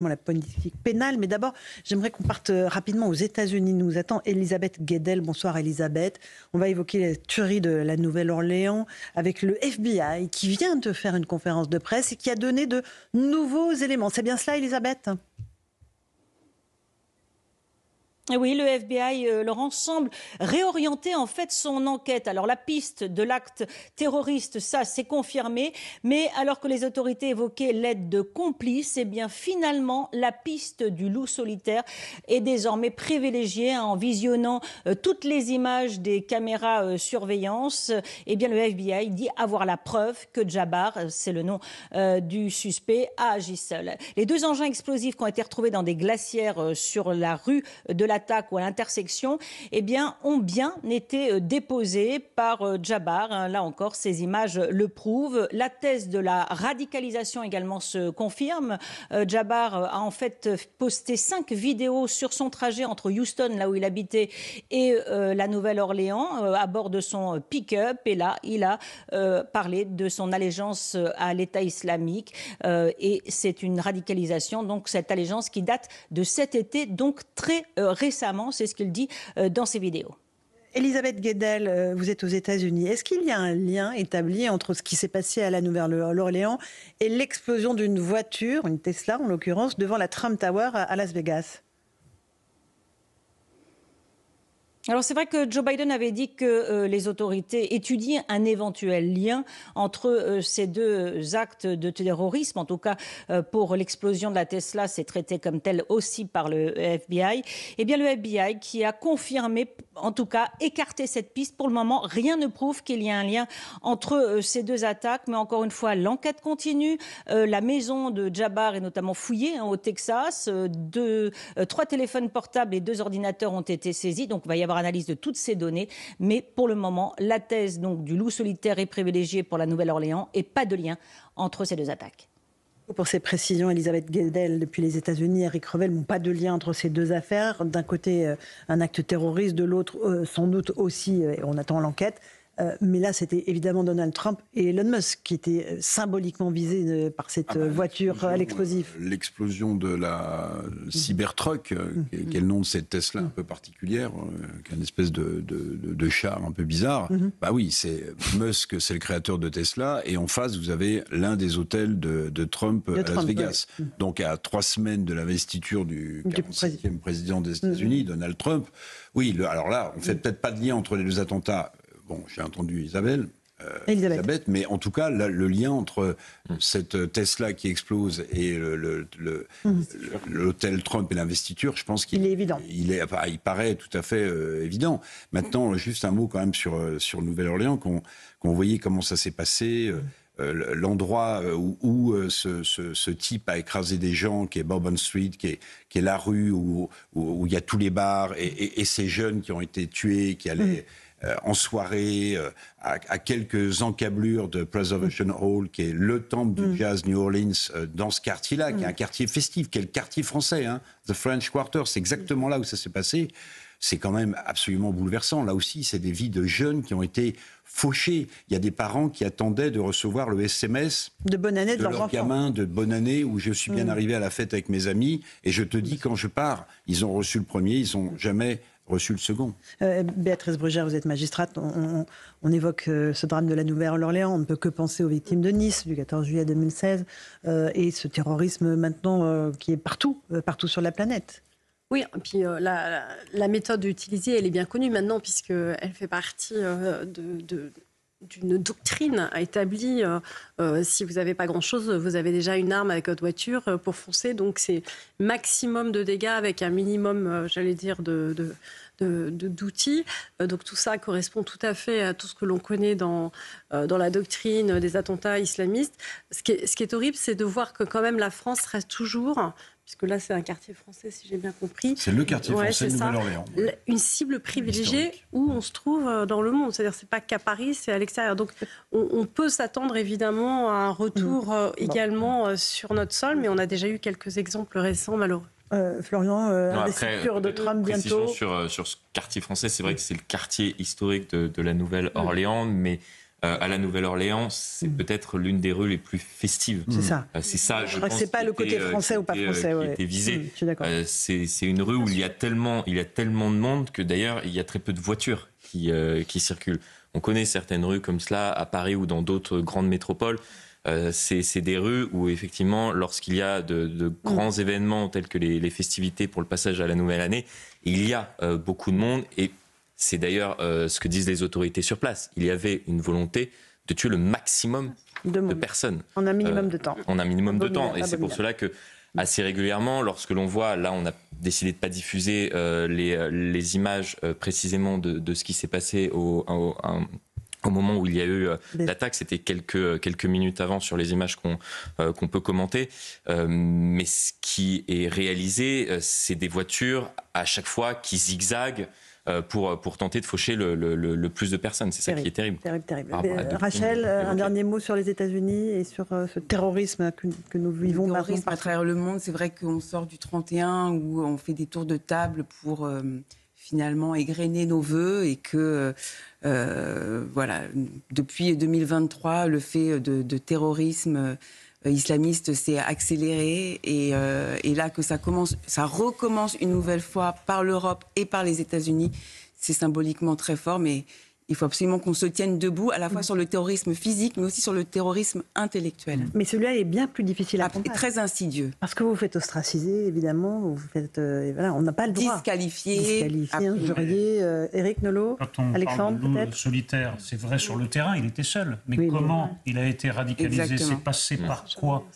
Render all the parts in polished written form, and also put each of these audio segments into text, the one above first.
La politique pénale. Mais d'abord, j'aimerais qu'on parte rapidement aux États-Unis. Nous attend Elisabeth Guedel. Bonsoir Elisabeth. On va évoquer la tuerie de la Nouvelle-Orléans avec le FBI qui vient de faire une conférence de presse et qui a donné de nouveaux éléments. C'est bien cela, Elisabeth ? Oui, le FBI, Laurent, semble réorienter en fait son enquête. Alors la piste de l'acte terroriste, ça c'est confirmé, mais alors que les autorités évoquaient l'aide de complices, eh bien finalement la piste du loup solitaire est désormais privilégiée en visionnant toutes les images des caméras surveillance. Eh bien le FBI dit avoir la preuve que Jabbar, c'est le nom du suspect, a agi seul. Les deux engins explosifs qui ont été retrouvés dans des glacières sur la rue de l'attaque ou à l'intersection, eh bien, ont bien été déposés par Jabbar. Là encore, ces images le prouvent. La thèse de la radicalisation également se confirme. Jabbar a en fait posté 5 vidéos sur son trajet entre Houston, là où il habitait, et la Nouvelle-Orléans, à bord de son pick-up. Et là, il a parlé de son allégeance à l'État islamique. Et c'est une radicalisation, donc cette allégeance qui date de cet été, donc très récemment, c'est ce qu'il dit dans ses vidéos. Elisabeth Guedel, vous êtes aux États-Unis. Est-ce qu'il y a un lien établi entre ce qui s'est passé à la Nouvelle-Orléans et l'explosion d'une voiture, une Tesla en l'occurrence, devant la Trump Tower à Las Vegas ? Alors c'est vrai que Joe Biden avait dit que les autorités étudient un éventuel lien entre ces deux actes de terrorisme. En tout cas, pour l'explosion de la Tesla, c'est traité comme tel aussi par le FBI. Eh bien, le FBI qui a confirmé, en tout cas, écarté cette piste. Pour le moment, rien ne prouve qu'il y a un lien entre ces deux attaques. Mais encore une fois, l'enquête continue. La maison de Jabbar est notamment fouillée au Texas. 3 téléphones portables et 2 ordinateurs ont été saisis. Donc, il va y avoir analyse de toutes ces données, mais pour le moment, la thèse donc du loup solitaire est privilégiée pour la Nouvelle-Orléans et pas de lien entre ces deux attaques. Pour ces précisions, Elisabeth Guedel, depuis les États-Unis, Eric Revel, pas de lien entre ces deux affaires. D'un côté, un acte terroriste, de l'autre, sans doute aussi, on attend l'enquête. Mais là, c'était évidemment Donald Trump et Elon Musk qui étaient symboliquement visés par cette voiture à l'explosif. L'explosion de la Cybertruck, qui est le nom de cette Tesla un peu particulière, qui est une espèce de char un peu bizarre. Bah oui, c'est Musk, c'est le créateur de Tesla, et en face, vous avez l'un des hôtels de Trump à Las Vegas. Ouais. Donc, à 3 semaines de l'investiture du 47e président des États-Unis, Donald Trump, oui, alors là, on ne fait peut-être pas de lien entre les deux attentats. Bon, j'ai entendu Elisabeth, mais en tout cas, le lien entre cette Tesla qui explose et l'hôtel Trump et l'investiture, je pense qu'il est évident. Il paraît tout à fait évident. Maintenant, juste un mot quand même sur Nouvelle-Orléans, qu'on voyait comment ça s'est passé. L'endroit où ce type a écrasé des gens, qui est Bourbon Street, qui est la rue où il y a tous les bars, et ces jeunes qui ont été tués, qui allaient en soirée, à quelques encablures de Preservation Hall, qui est le temple du jazz New Orleans, dans ce quartier-là, qui est un quartier festif, qui est le quartier français, The French Quarter, c'est exactement là où ça s'est passé. C'est quand même absolument bouleversant. Là aussi, c'est des vies de jeunes qui ont été fauchés. Il y a des parents qui attendaient de recevoir le SMS de bonne année de leur gamin, de bonne année, où je suis bien arrivé à la fête avec mes amis. Et je te dis, quand je pars, ils ont reçu le premier, ils n'ont jamais reçu le second. Béatrice Brugère, vous êtes magistrate. On évoque ce drame de la Nouvelle-Orléans. On ne peut que penser aux victimes de Nice du 14 juillet 2016 et ce terrorisme maintenant qui est partout sur la planète. Oui, et puis la méthode utilisée, elle est bien connue maintenant, puisqu'elle fait partie d'une doctrine établie. Si vous n'avez pas grand-chose, vous avez déjà une arme avec votre voiture pour foncer. Donc c'est maximum de dégâts avec un minimum, d'outils. Donc tout ça correspond tout à fait à tout ce que l'on connaît dans la doctrine des attentats islamistes. Ce qui est horrible, c'est de voir que quand même la France reste toujours, puisque là c'est un quartier français si j'ai bien compris. C'est le quartier français de Nouvelle-Orléans. Une cible privilégiée où on se trouve dans le monde. C'est-à-dire c'est pas qu'à Paris, c'est à l'extérieur. Donc on peut s'attendre évidemment à un retour également sur notre sol, mais on a déjà eu quelques exemples récents malheureux. Florian, investiture de Trump bientôt. Sur ce quartier français, c'est vrai que c'est le quartier historique de la Nouvelle-Orléans, mais à la Nouvelle-Orléans, c'est peut-être l'une des rues les plus festives. C'est ça. C'est ça, je crois que c'est pas le côté français ou pas français. Qui était visé. Je suis d'accord. C'est une rue où il y a tellement de monde que d'ailleurs il y a très peu de voitures qui circulent. On connaît certaines rues comme cela à Paris ou dans d'autres grandes métropoles. C'est des rues où effectivement, lorsqu'il y a de grands événements tels que les festivités pour le passage à la nouvelle année, il y a beaucoup de monde et c'est d'ailleurs ce que disent les autorités sur place. Il y avait une volonté de tuer le maximum de personnes. En un minimum de temps. En un minimum de temps. Et c'est pour cela que, assez régulièrement, lorsque l'on voit, là on a décidé de ne pas diffuser les images précisément de ce qui s'est passé au moment où il y a eu l'attaque, c'était quelques minutes avant sur les images qu'on peut commenter. Mais ce qui est réalisé, c'est des voitures à chaque fois qui zigzaguent pour tenter de faucher le plus de personnes. C'est ça qui est terrible. Terrible. Rachel, un dernier mot sur les États-Unis et sur ce terrorisme que nous vivons le maintenant. Terrorisme à travers le monde, c'est vrai qu'on sort du 31 où on fait des tours de table pour finalement égrener nos vœux et que voilà, depuis 2023, le fait de terrorisme islamiste s'est accéléré et là que ça recommence une nouvelle fois par l'Europe et par les États-Unis, c'est symboliquement très fort, mais il faut absolument qu'on se tienne debout, à la fois sur le terrorisme physique, mais aussi sur le terrorisme intellectuel. Mais celui-là est bien plus difficile à combattre. Et très insidieux. Parce que vous faites ostraciser, évidemment, vous faites, voilà, on n'a pas le droit. Disqualifié, injurié. Éric Nolot, Alexandre, parle de loup solitaire, c'est vrai sur le terrain, il était seul. Mais comment il a été radicalisé? Exactement. C'est passé par quoi?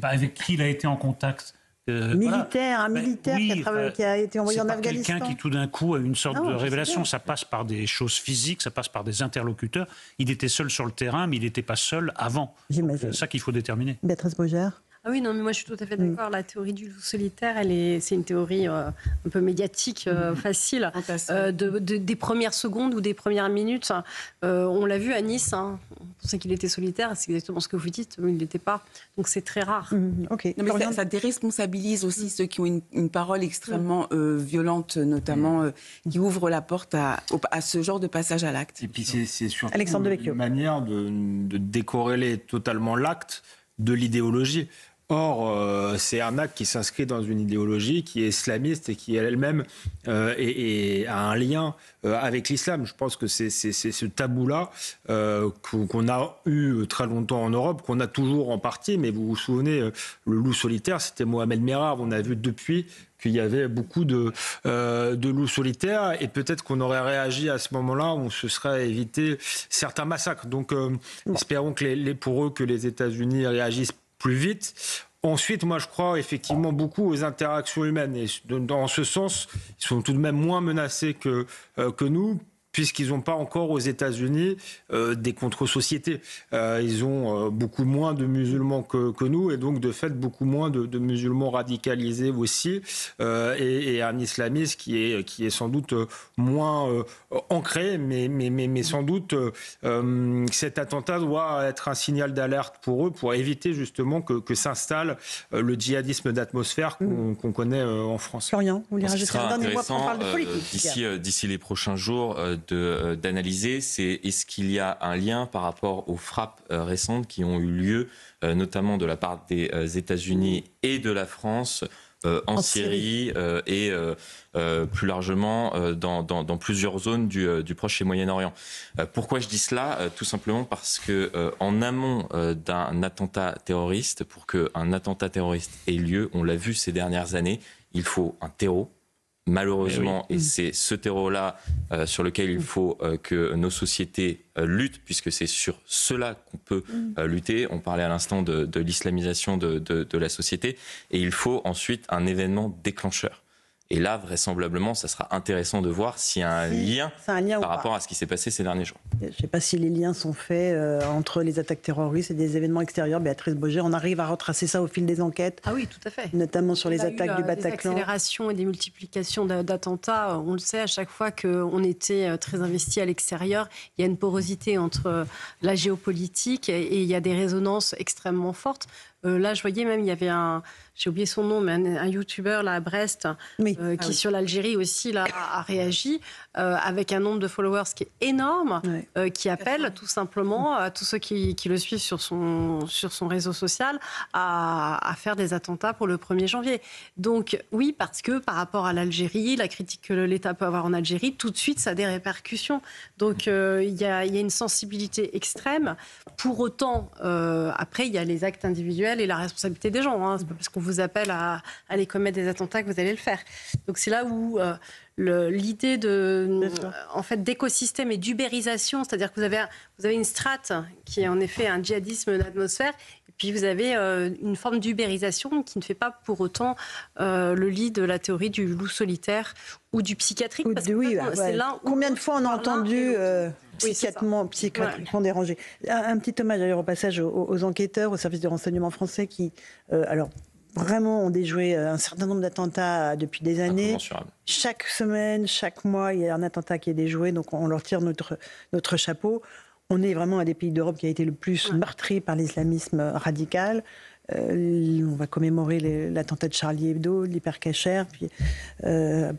Avec qui il a été en contact? Militaire, un militaire qui a été envoyé en Afghanistan. Quelqu'un qui tout d'un coup a une sorte de révélation. Ça passe par des choses physiques, ça passe par des interlocuteurs. Il était seul sur le terrain, mais il n'était pas seul avant. C'est ça qu'il faut déterminer. Béatrice Brugère. Ah oui, non, mais moi je suis tout à fait d'accord. La théorie du loup solitaire, c'est une théorie un peu médiatique, facile. Des premières secondes ou des premières minutes. On l'a vu à Nice. On pensait qu'il était solitaire. C'est exactement ce que vous dites. Mais il ne l'était pas. Donc c'est très rare. Ok. Non, mais ça déresponsabilise aussi ceux qui ont une parole extrêmement violente, notamment, qui ouvrent la porte à ce genre de passage à l'acte. Et puis c'est surtout une manière de décorréler totalement l'acte de l'idéologie. Or, c'est un acte qui s'inscrit dans une idéologie qui est islamiste et qui elle-même a un lien avec l'islam. Je pense que c'est ce tabou-là qu'on a eu très longtemps en Europe, qu'on a toujours en partie, mais vous vous souvenez, le loup solitaire, c'était Mohamed Merah. On a vu depuis qu'il y avait beaucoup de loups solitaires et peut-être qu'on aurait réagi à ce moment-là, on se serait évité certains massacres. Donc, espérons que pour eux que les États-Unis réagissent plus vite. Ensuite, moi, je crois effectivement beaucoup aux interactions humaines. Et dans ce sens, ils sont tout de même moins menacés que nous, puisqu'ils n'ont pas encore aux États-Unis des contre-sociétés. Ils ont beaucoup moins de musulmans que nous, et donc de fait beaucoup moins de musulmans radicalisés aussi, et un islamisme qui est sans doute moins ancré, mais sans doute cet attentat doit être un signal d'alerte pour eux, pour éviter justement que s'installe le djihadisme d'atmosphère qu'on connaît en France. Florian, vous voulez rajouter un dernier mot après on parle de politique d'ici les prochains jours, d'analyser, c'est est-ce qu'il y a un lien par rapport aux frappes récentes qui ont eu lieu, notamment de la part des États-Unis et de la France en Syrie et plus largement dans plusieurs zones du Proche et Moyen-Orient. Pourquoi je dis cela? Tout simplement parce que en amont d'un attentat terroriste, pour qu'un attentat terroriste ait lieu, on l'a vu ces dernières années, il faut un terreau. Malheureusement, et c'est ce terreau-là sur lequel il faut que nos sociétés luttent, puisque c'est sur cela qu'on peut lutter. On parlait à l'instant de l'islamisation de la société, et il faut ensuite un événement déclencheur. Et là, vraisemblablement, ça sera intéressant de voir s'il y a un lien par rapport à ce qui s'est passé ces derniers jours. Je ne sais pas si les liens sont faits entre les attaques terroristes et des événements extérieurs. Béatrice Brugère, on arrive à retracer ça au fil des enquêtes. Ah oui, tout à fait. Notamment sur les attaques du Bataclan. Des accélérations et des multiplications d'attentats. On le sait, à chaque fois qu'on était très investi à l'extérieur, il y a une porosité entre la géopolitique et il y a des résonances extrêmement fortes. Là, je voyais même, il y avait j'ai oublié son nom, mais un youtubeur là à Brest, qui sur l'Algérie aussi là, a réagi avec un nombre de followers qui est énorme, qui appelle tout simplement à tous ceux qui le suivent sur son réseau social à faire des attentats pour le 1er janvier. Donc oui, parce que par rapport à l'Algérie, la critique que l'État peut avoir en Algérie, tout de suite ça a des répercussions. Donc il y a une sensibilité extrême. Pour autant, après il y a les actes individuels et la responsabilité des gens. C'est pas parce qu'on vous appelle à aller commettre des attentats que vous allez le faire. Donc c'est là où l'idée d'écosystème et d'ubérisation, c'est-à-dire que vous avez une strate qui est en effet un djihadisme d'atmosphère, et puis vous avez une forme d'ubérisation qui ne fait pas pour autant le lit de la théorie du loup solitaire ou du psychiatrique. Combien de fois on a entendu psychiatriquement dérangé. Un petit hommage d'ailleurs au passage aux enquêteurs, au service de renseignement français qui, vraiment ont déjoué un certain nombre d'attentats depuis des années. Chaque semaine, chaque mois, il y a un attentat qui est déjoué, donc on leur tire notre chapeau. On est vraiment un des pays d'Europe qui a été le plus meurtri par l'islamisme radical. On va commémorer l'attentat de Charlie Hebdo, l'hypercacher, puis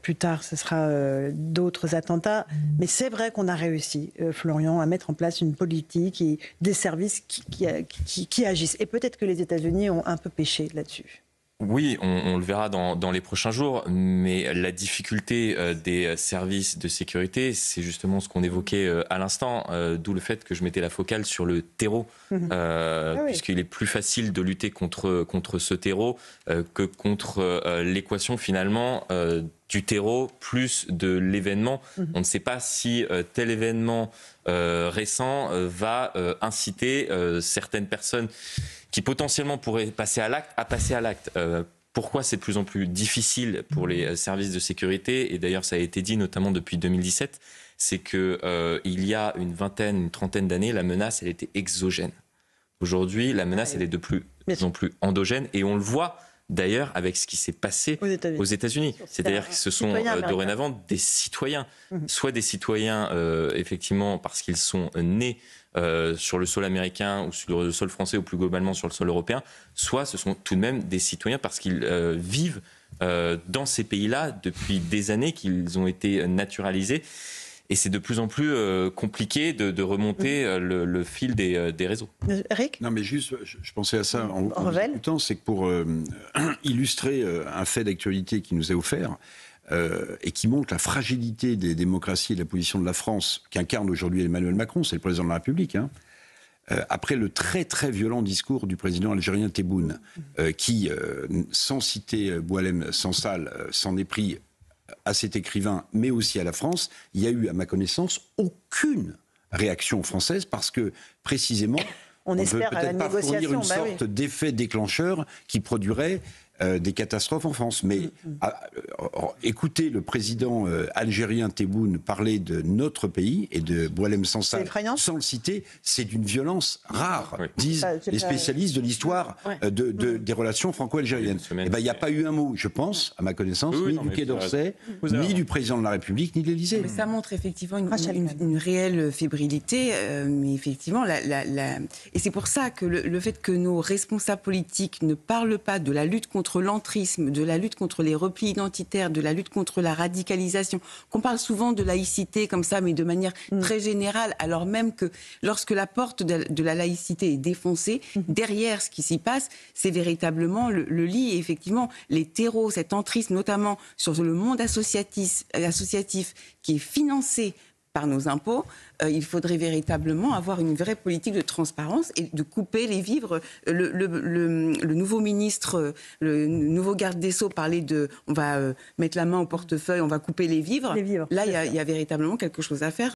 plus tard ce sera d'autres attentats. Mais c'est vrai qu'on a réussi, Florian, à mettre en place une politique et des services qui agissent. Et peut-être que les États-Unis ont un peu péché là-dessus. Oui, on le verra dans les prochains jours, mais la difficulté des services de sécurité, c'est justement ce qu'on évoquait à l'instant, d'où le fait que je mettais la focale sur le terreau, puisqu'il est plus facile de lutter contre ce terreau que contre l'équation finalement du terreau plus de l'événement. On ne sait pas si tel événement récent va inciter certaines personnes qui potentiellement pourraient passer à l'acte. Pourquoi c'est de plus en plus difficile pour les services de sécurité, et d'ailleurs ça a été dit notamment depuis 2017, c'est qu'il y a une trentaine d'années, la menace elle était exogène. Aujourd'hui, la menace elle est de plus en plus endogène, et on le voit d'ailleurs avec ce qui s'est passé aux États-Unis. C'est-à-dire que ce sont dorénavant des citoyens, soit des citoyens effectivement parce qu'ils sont nés sur le sol américain ou sur le sol français ou plus globalement sur le sol européen, soit ce sont tout de même des citoyens parce qu'ils vivent dans ces pays-là depuis des années, qu'ils ont été naturalisés. Et c'est de plus en plus compliqué de remonter le fil des réseaux. Eric ? Non, mais juste, je pensais à ça en vous écoutant, c'est que pour illustrer un fait d'actualité qui nous est offert, et qui montre la fragilité des démocraties et de la position de la France qu'incarne aujourd'hui Emmanuel Macron, c'est le président de la République, après le très très violent discours du président algérien Tebboune, qui, sans citer Boualem Sansal, s'en est pris à cet écrivain, mais aussi à la France, il y a eu, à ma connaissance, aucune réaction française, parce que, précisément, on ne peut peut-être pas fournir une sorte d'effet déclencheur qui produirait des catastrophes en France. Mais écoutez le président algérien Tebboune parler de notre pays et de Boualem Sansal sans le citer, c'est d'une violence rare, disent les spécialistes de l'histoire des relations franco-algériennes. Il n'y a pas eu un mot, je pense, à ma connaissance, ni du Quai d'Orsay, ni du président de la République, ni de l'Élysée. Mais ça montre effectivement une réelle fébrilité, mais effectivement, et c'est pour ça que le fait que nos responsables politiques ne parlent pas de la lutte contre l'entrisme, de la lutte contre les replis identitaires, de la lutte contre la radicalisation, qu'on parle souvent de laïcité comme ça, mais de manière très générale, alors même que lorsque la porte de la laïcité est défoncée, derrière ce qui s'y passe, c'est véritablement le lit, et effectivement, les terreaux, cet entrisme, notamment sur le monde associatif qui est financé par nos impôts, il faudrait véritablement avoir une vraie politique de transparence et de couper les vivres. Le nouveau ministre, le nouveau garde des Sceaux parlait de on va mettre la main au portefeuille, on va couper les vivres. Là, il y a véritablement quelque chose à faire.